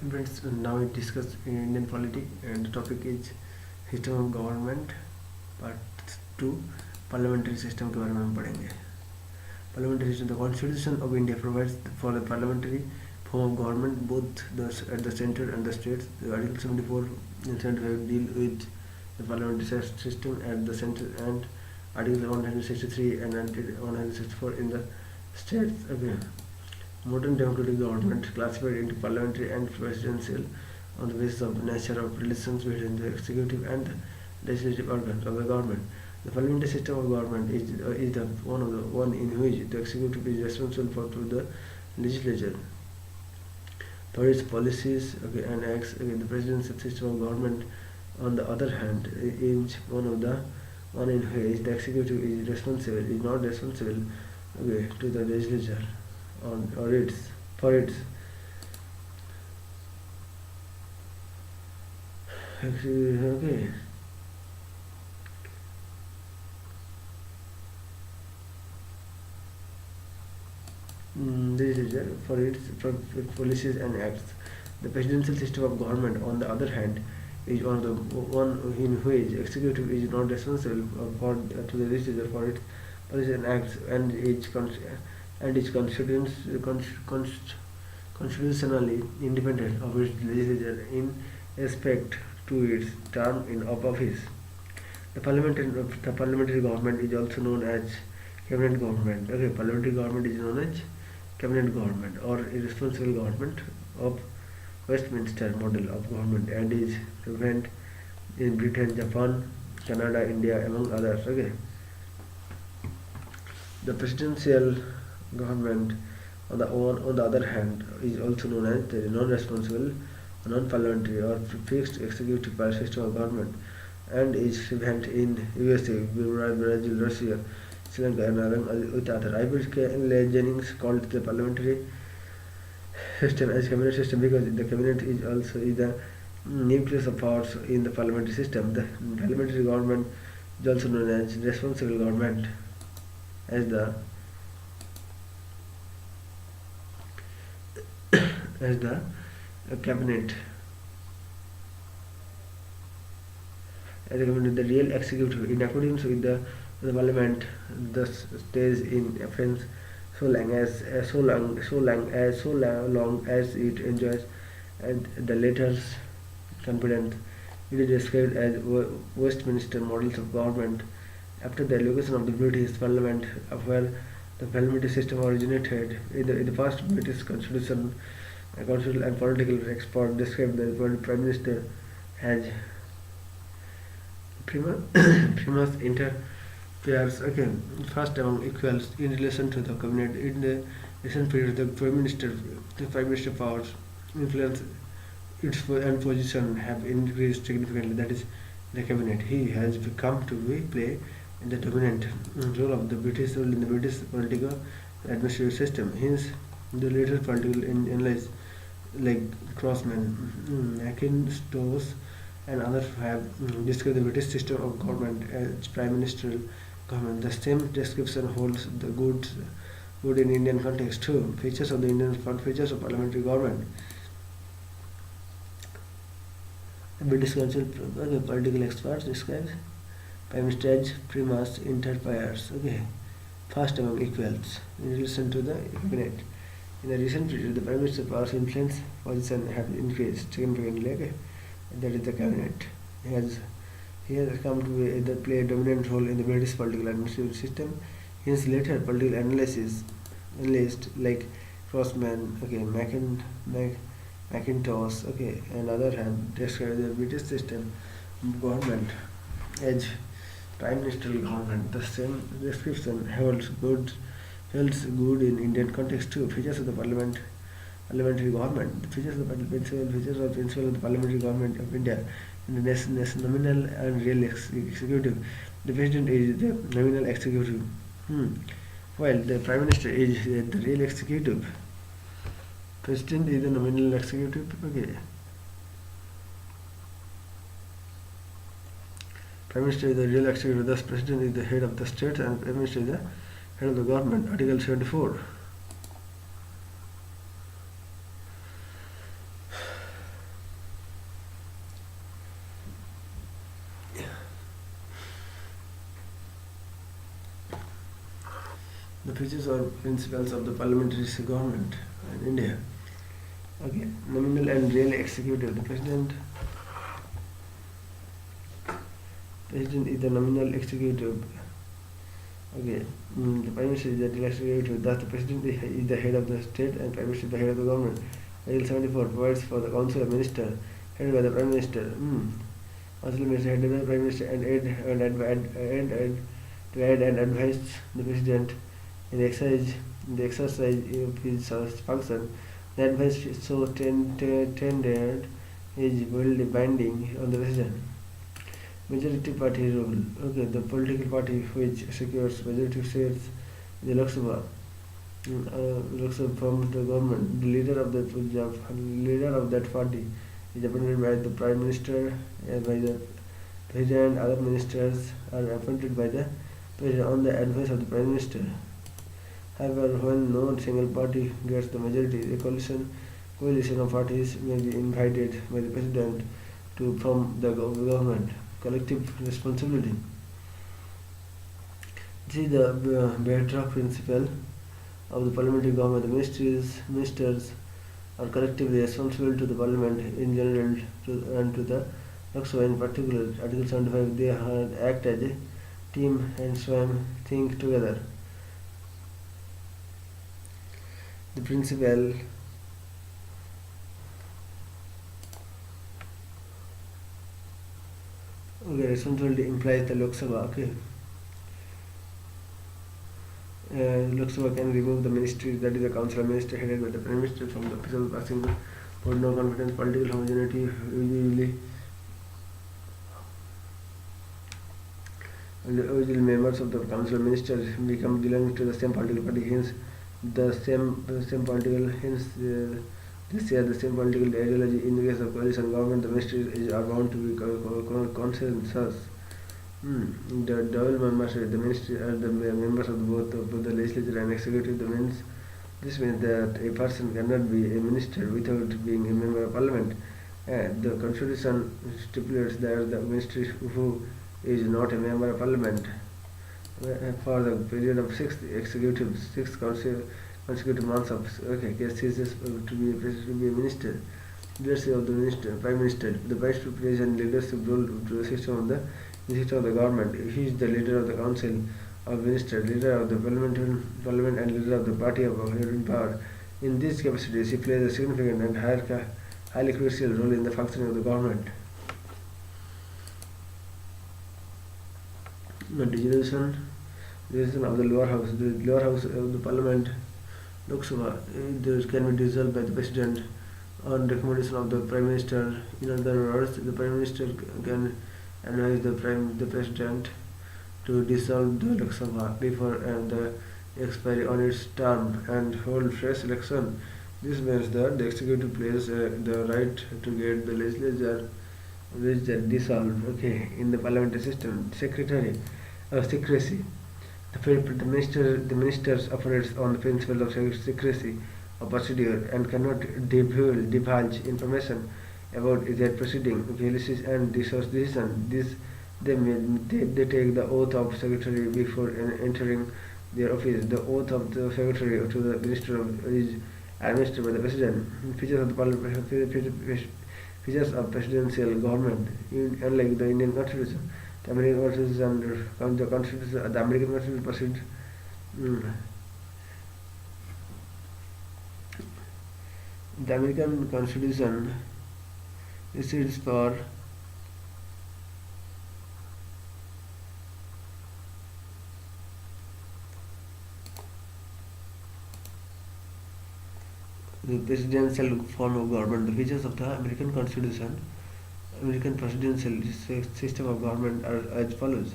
Friends, now we discuss Indian polity, and the topic is system of government part 2 parliamentary system के बारे में हम पढ़ेंगे. Parliamentary system. The Constitution of India provides for the parliamentary form of government both at the center and the states. The Article 74 and 75 deal with the parliamentary system at the center, and Article 163 and 164 in the states. Okay. Modern democratic government classified into parliamentary and presidential on the basis of the nature of relations between the executive and the legislative organs of the government. The parliamentary system of government is the one in which the executive is responsible to the legislature for its policies, and acts. The presidential system of government, on the other hand, is one in which the executive is not responsible to the legislature or its for its okay. Legislature for its policies and acts. The presidential system of government, on the other hand, is one in which executive is not responsible to the legislature for its policies and acts, and is constitutionally independent of its legislature in respect to its term of office. The parliamentary government is also known as cabinet government. Okay, parliamentary government is known as cabinet government or irresponsible government of Westminster model of government, and is prevalent in Britain, Japan, Canada, India, among others. Okay. The presidential government, on the other hand, is also known as the non-responsible, non-parliamentary or fixed executive system of government, and is prevalent in USA, Brazil, Russia, Sri Lanka, and along with others. Jennings called the parliamentary system as cabinet system because the cabinet is the nucleus of powers in the parliamentary system. The parliamentary government is also known as responsible government as the cabinet. The real executive, in accordance with the parliament, thus stays in offence so long as it enjoys and the latter's confidence. It is described as Westminster models of government after the elocution of the British Parliament, where the parliamentary system originated. In the first British constitution, constitutional and political experts described the Prime Minister as primus inter pares, first among equals in relation to the cabinet. In the recent period, the Prime Minister powers, influence, its and position have increased significantly. That is, the cabinet. He has come to play the dominant role of the British rule in the British political administrative system. Hence, the later political analysts like Crossman, Mackintosh, and others have described the British system of government as prime ministerial government. The same description holds the good in Indian context too. Features of parliamentary government. The British Council political experts describe Prime Minister as primus inter pares, first among equals in relation to the cabinet. In the recent period, the Prime Minister's powers, influence, position have increased significantly. That is the cabinet. He has come to play a dominant role in the British political administrative system. Hence, later political analysts like Crossman, Mackintosh, and other have described the British system of government as prime ministerial government. The same description holds good in Indian context too. Features of the parliamentary government. The features of the parliamentary government of India in the nominal and real executive. The president is the nominal executive, while the prime minister is the real executive. President is the nominal executive. Prime Minister is the real executive. Thus, President is the head of the state, and Prime Minister is the head of the government. Article 74. The features or principles of the parliamentary government in India. Okay, nominal and real executive. The president is the nominal executive. Okay, the prime minister is the real executive. Thus, the president is the head of the state and prime minister is the head of the government. Article 74 provides for the council of minister headed by the prime minister. Council of minister headed by the prime minister and to aid and advise the president in the exercise of his function. The advice is so tendered is will binding on the president. Majority party rule. Okay, the political party which secures majority seats in the Lok Sabha forms the government. The leader of that party is appointed by the prime minister and by the president. Other ministers are appointed by the president on the advice of the prime minister. However, when no single party gets the majority, a coalition of parties may be invited by the president to form the government. Collective responsibility. This is the bedrock principle of the parliamentary government. The ministers are collectively responsible to the parliament in general and to the Lok Sabha in particular. Article 75, they act as a team and think together. The principle responsibility implies the Lok Sabha. Lok Sabha can remove the ministry, that is the council of ministers headed by the prime minister, from the office of passing for no confidence, political homogeneity. Usually members of the council of ministers become belonging to the same political party, hence the same political, they share the same political ideology. In the case of coalition government, the ministries are bound to be consensus. The double membership, the ministry are the members of both the legislature and executive. This means that a person cannot be a minister without being a member of parliament. The constitution stipulates that the ministry who is not a member of parliament for the period of six consecutive months of ceases to be a minister. Leadership of the prime minister. The vice president leadership role to the system of the government. He is the leader of the council of ministers, leader of the parliament and leader of the party of in power. In these capacities, he plays a significant and highly crucial role in the functioning of the government. The decision of the lower house. The lower house of the parliament, Lok Sabha, can be dissolved by the president on recommendation of the prime minister. In other words, the prime minister can advise the president to dissolve the Lok Sabha before the expiry on its term and hold fresh election. This means that the executive plays the right to get the legislature dissolved. In the parliamentary system, secrecy. The ministers operates on the principle of secrecy of procedure and cannot divulge information about their proceeding, policies and decision. They take the oath of secretary before entering their office. The oath of the secretary to the minister is administered by the president. Features of presidential government. Unlike the Indian Constitution, the American Constitution proceeds. The American Constitution recedes for the presidential form of government. The features of the American Constitution, American presidential system of government are as follows.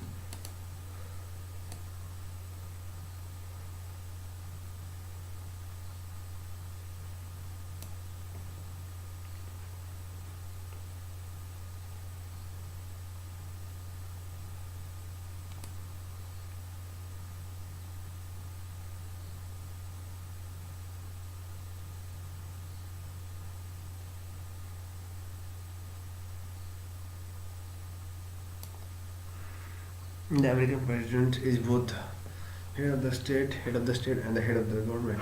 The American president is both head of the state, and the head of the government.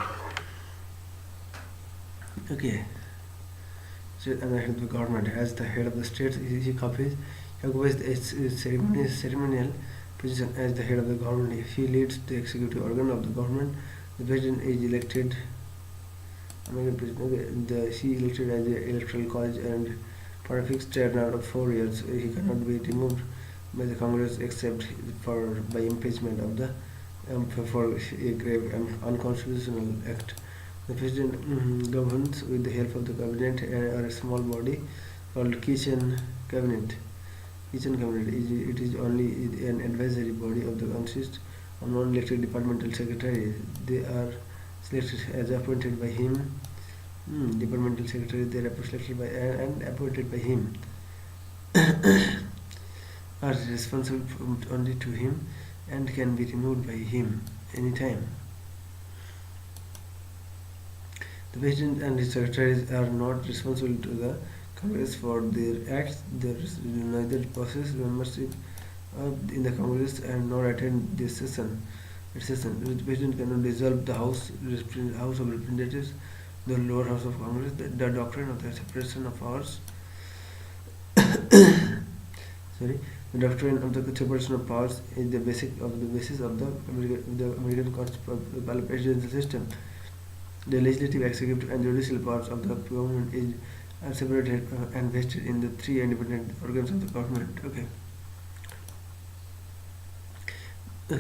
Okay, so, and the head of the government, as the head of the state, he occupies its ceremonial position as the head of the government. He leads the executive organ of the government. The president is elected. He elected as the electoral college and for a fixed term of 4 years. He cannot be removed by the Congress except by impeachment of the for a grave and unconstitutional act. The president governs with the help of the cabinet or a small body called kitchen cabinet. Kitchen cabinet is only an advisory body of the consists of non-elected departmental secretaries. They are selected as appointed by him. Departmental secretaries they are selected by and appointed by him are responsible only to him and can be removed by him anytime. The president and his secretaries are not responsible to the Congress for their acts. They neither possess membership in the Congress and nor attend this session. The president cannot dissolve the House of Representatives, the lower house of Congress. The doctrine of the separation of powers. Sorry. The doctrine of the separation of powers is the basis of the American presidential system. The legislative, executive, and judicial powers of the government are separated and vested in the three independent organs of the government. Okay. The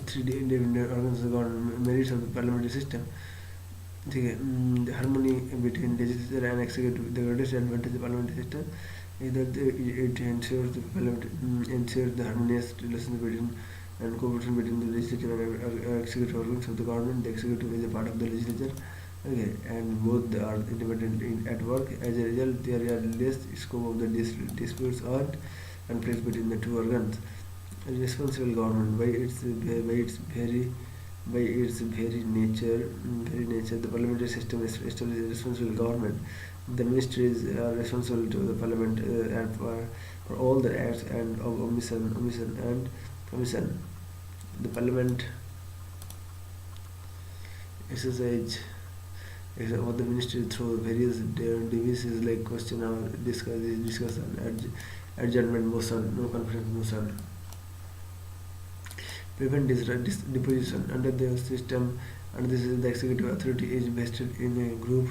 three independent organs of the government, merits of the parliamentary system. The harmony between legislature and executive. The greatest advantage of the parliamentary system is that it ensures the harmonious relations between and cooperation between the legislative and executive organs of the government. The executive is a part of the legislature, and both are independent at work. As a result, there are less scope of the disputes earned and placed between the two organs. A responsible government, by its very nature, the parliamentary system establishes a responsible government. The ministries are responsible to the parliament and for all the acts and of omission and commission. The parliament exercise of the ministry through various devices like question hour, discussion, adjournment motion, no confidence motion. Prevent deposition. Under the system, and this is the executive authority is vested in a group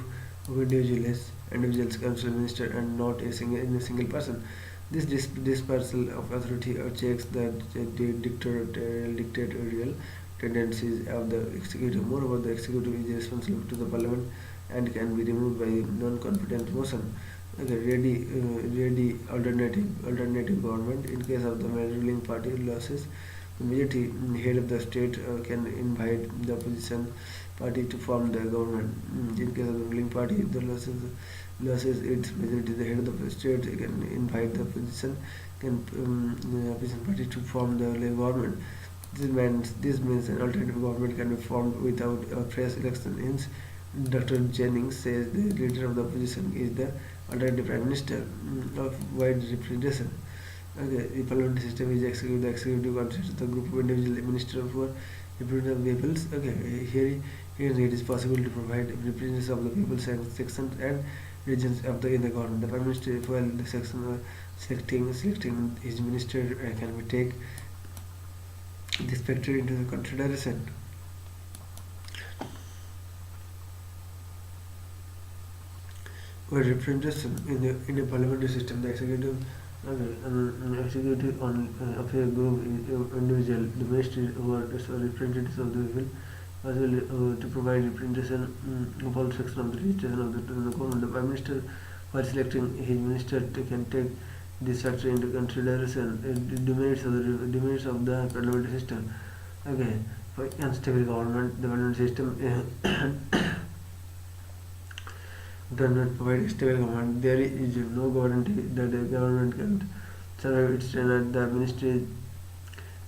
of individuals, council, minister, and not in a single person. This dispersal of authority checks the dictatorial tendencies of the executive. Moreover, the executive is responsible to the parliament and can be removed by non-confidence motion. Ready alternative government. In case of the ruling party losses, the majority head of the state can invite the opposition party to form the government. In case of the ruling party, the losses its majority, the head of the state can invite the opposition party to form the government. This means an alternative government can be formed without a fresh election. Hence, Dr. Jennings says the leader of the opposition is the alternative prime minister of wide representation. The parliamentary system is executive. The executive consists the group of individual ministers who are representative of the peoples. Here it is possible to provide representatives of the people's sections and regions in the government. The prime minister, while the section selecting his minister, can be take this factor into the consideration. Where representation in a parliamentary system, the executive of a group individual, the ministry who are representatives of the people, as well to provide representation of all sections of the legislation of the government. The prime minister, while selecting his minister, can take this factor into consideration. The demerits of the parliamentary system. For unstable government, the parliamentary system does not provide stable government. There is no guarantee that the government can survive its tenure.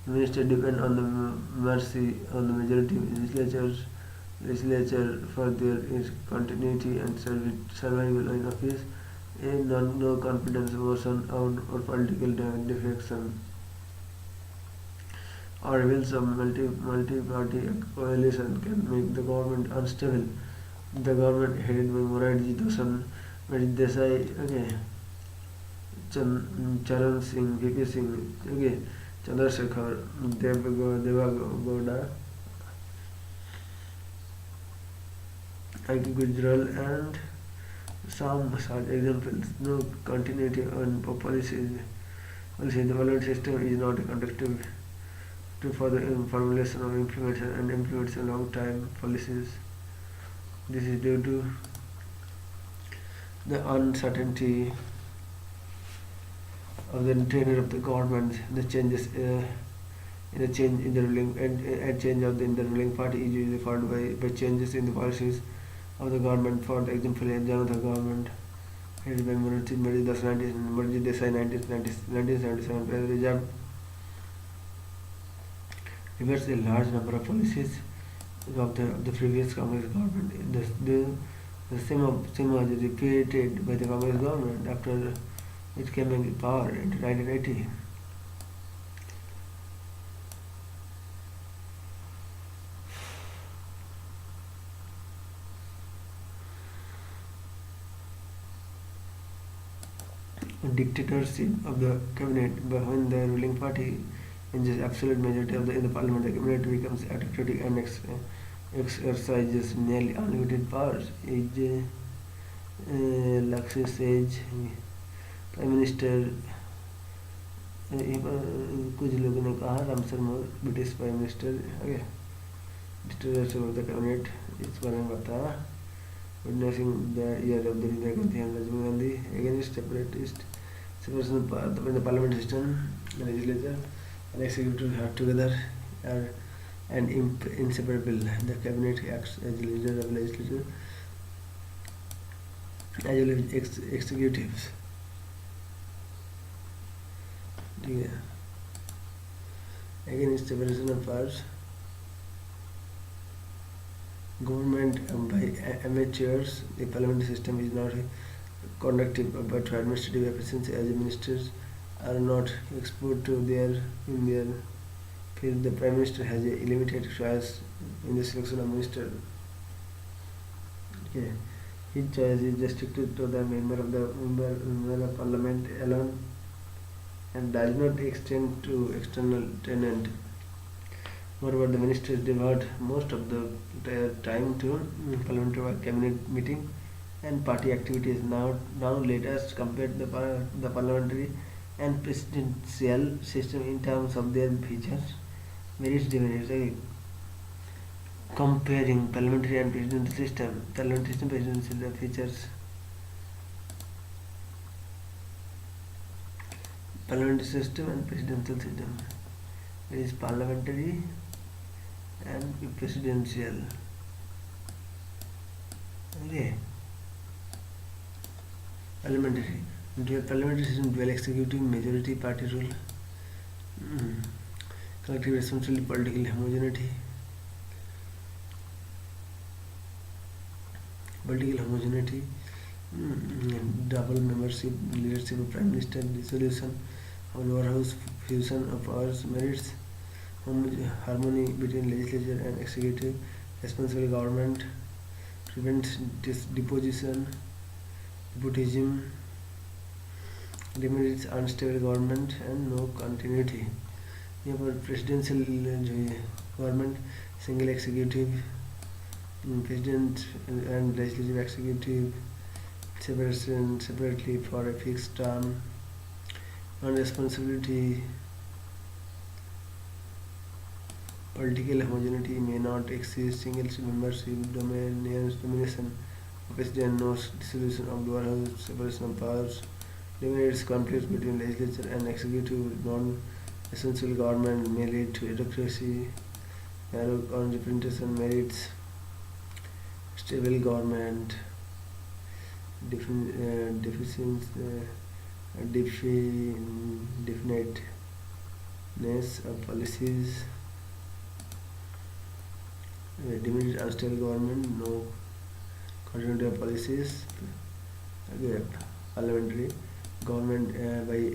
The minister depend on the mercy on the majority legislature for their continuity and survival in office. No confidence motion or political defection or reveals a multi-party coalition can make the government unstable. The government headed by Morarji Desai, okay, Charan Singh, VP Singh, okay, Chandrasekhar, Devagowda, IQ Gujral, and some such examples. No continuity on policies. Also, the value system is not conductive for the formulation of implementation long-term policies. This is due to the uncertainty of the tenure of the government, the changes in the change in the ruling and change of in the ruling party is usually followed by changes in the policies of the government. For example, in Janata government headed by Marji Desai 1977 reserved reversed a large number of policies of the previous Congress government. The same was repeated by the Congress government after it came in power in 1980. Dictatorship of the cabinet, but when the ruling party enjoys absolute majority in the parliament, the cabinet becomes autocratic and exercises nearly unlimited powers. Lakshmi says, Prime Minister, कुछ लोगों ने कहा Ramsar more British prime minister dictatorship of the cabinet इस बारे में बताया. Witnessing the year of the Indira Gandhi and Rajiv Gandhi against separation of the parliament system, the legislature and executive have together are and inseparable. The cabinet acts as the leader of the legislature as well as executives. Against separation of powers, government by amateurs, the parliamentary system is not conductive but to administrative efficiency as the ministers are not exposed to in their field. The Prime Minister has a limited choice in the selection of minister. Okay. His choice is restricted to the member of parliament alone and does not extend to external tenant. Moreover, the ministers devote most of their time to parliamentary cabinet meeting and party activities. Now let us compare the parliamentary and presidential system in terms of their features, merits, demerits. Comparing parliamentary and presidential system, presidential features. Parliamentary system and presidential system. It is parliamentary and presidential. Okay. Parliamentary. Parliamentary system dual executive majority party rule. Collective responsibility, political homogeneity. Double membership, leadership of Prime Minister, dissolution of lower house, fusion of powers, merits, harmony between legislature and executive, responsible government, prevents nepotism, demerits unstable government and no continuity. यहाँ पर presidential जो है government, single executive, president and legislative executive separately for a fixed term, non-responsibility, political homogeneity may not exist, single membership, domination of president, no dissolution of lower house, separation of powers, eliminates conflicts between legislature and executive, non-essential government may lead to autocracy, narrow on representation merits, stable government, definiteness of policies, diminished unstable government, no continuity of policies, gap. parliamentary government by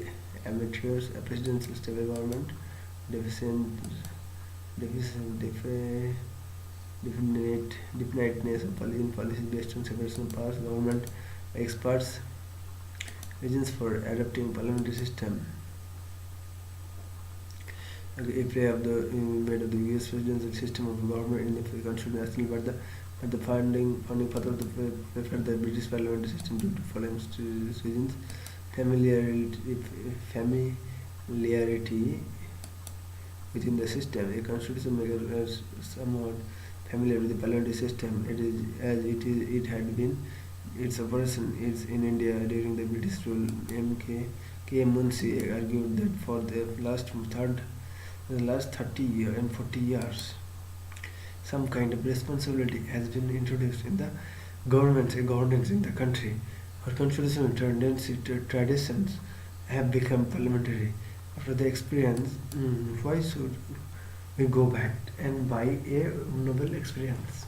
amateurs, a presidential stable government, deficient, deficient, definiteness of policy based on separation of powers, government experts, reasons for adopting parliamentary system. Okay, a play of the made of the US presidential system of government in the constitutional, but the founding father of the preferred the British parliamentary system due to following reasons: familiarity within the system. A constitution maker is somewhat familiar with the parliamentary system. It had been its operation is in India during the British rule. K. Munshi argued that for the last 30 years and 40 years, some kind of responsibility has been introduced in the governance in the country. Our constitutional traditions have become parliamentary. After the experience, why should we go back and buy a novel experience?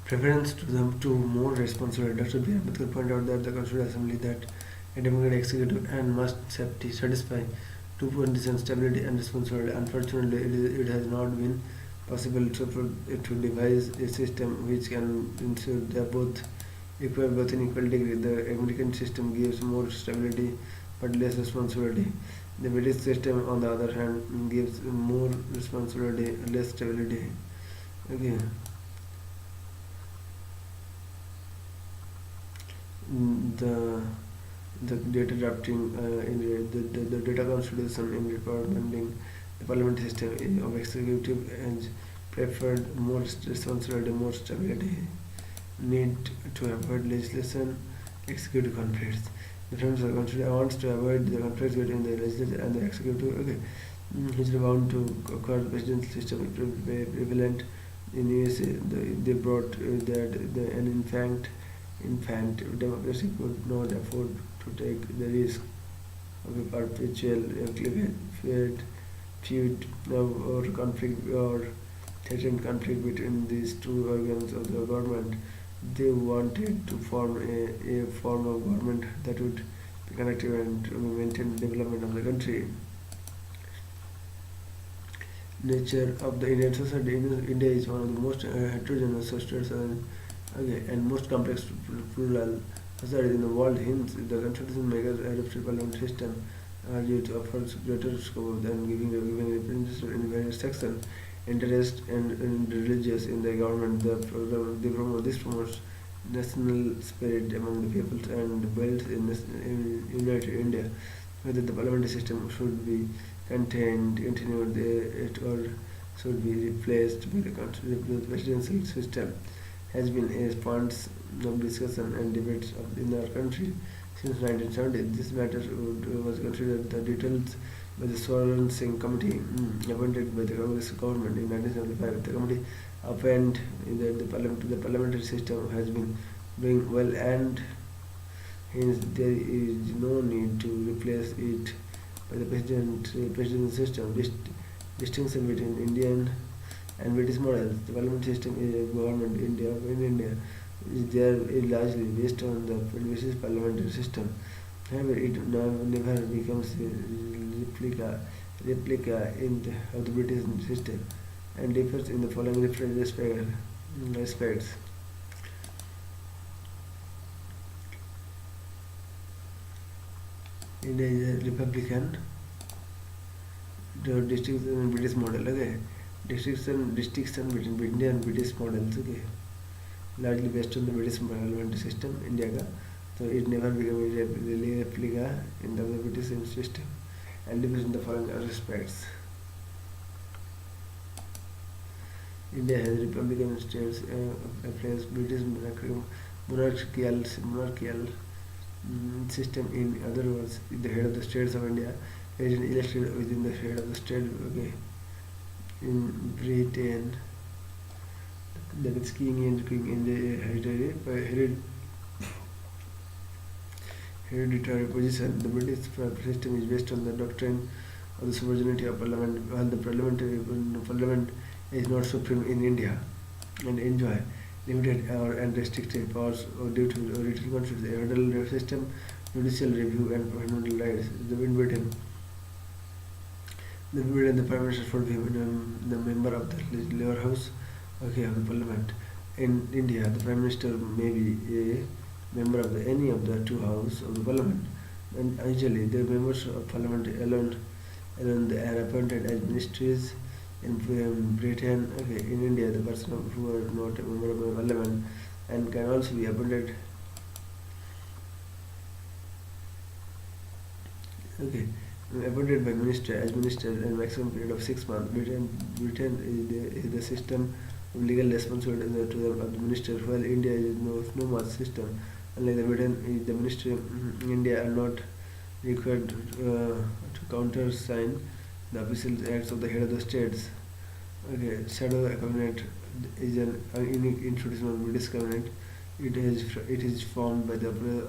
Preference to more responsible. Dr. B. Ambedkar pointed out that the Constitutional Assembly that a democratic executive and must satisfy two conditions: stability and responsibility. Unfortunately, it has not been possible to devise a system which can ensure that both in equal degree. The American system gives more stability but less responsibility. The British system, on the other hand, gives more responsibility, less stability. Okay. The data drafting the data constitution in recommending the parliamentary system of executive and preferred more responsibility, more stability. Need to avoid legislation, executive conflicts. The terms of constitution wants to avoid the conflicts between the legislature and the executive. Okay, which is bound to occur. Presidential system is prevalent in USA. They brought that an infant democracy could not afford to take the risk of a perpetual feud or conflict or threatened conflict between these two organs of the government. They wanted to form a form of government that would be connected and maintain the development of the country. Nature of the Indian society. India is one of the most heterogeneous societies and most complex plural societies in the world. Hence, the constitution makers adopted parliamentary system due to offers greater scope than giving representation in various sections, interest and religious in the government. This promotes national spirit among the peoples and builds in united India. Whether the parliamentary system should be continued, or should be replaced by the presidential system has been a point of discussion and debates in our country since 1970. This matter was considered the details by the Swaran Singh Committee appointed by the Congress government in 1975. The committee opined that the parliamentary system has been doing well and hence there is no need to replace it by the presidential system. Distinction between Indian and British models. The parliamentary system is a government in India is largely based on the British parliamentary system. However, it never becomes a replica of the British system and differs in the following respects. India is a republican. The distinction in British model. Okay, distinction between India and British models. Okay, largely based on the British parliamentary system. India का so it never became a replica in the British system and differs in the following respects. India has republican states, place British monarchical system. In other words, the head of the states of India is elected within the head of the state. Okay, in Britain, that is king and queen in the hereditary position. The British system is based on the doctrine of the sovereignty of parliament, while the parliament is not supreme in India and enjoy limited or and restricted powers due to written conflicts. The federal system, judicial review, and fundamental rights. The Prime Minister should be the member of the lower house, okay, of the Parliament. In India, the Prime Minister may be a member of any of the two houses of the Parliament, and usually the members of Parliament alone they are appointed as ministers. In Britain, okay, in India, the person who are not a member of the Parliament and can also be appointed, okay, appointed by minister as minister and maximum period of 6 months. Britain is the system of legal responsibility to the minister, while India is no much system. Unlike the Britain, the minister in India are not required to countersign the official acts of the head of the states. Okay, shadow cabinet is an unique institution of British cabinet. It is formed by the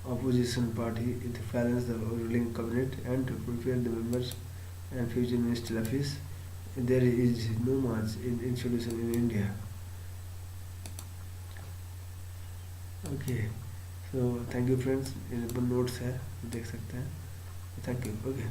opposition party to balance the ruling cabinet and to prepare the members and future ministerial office. There is no much institution in India. Okay, so thank you friends. इन पर notes है देख सकते हैं. Thank you. Okay.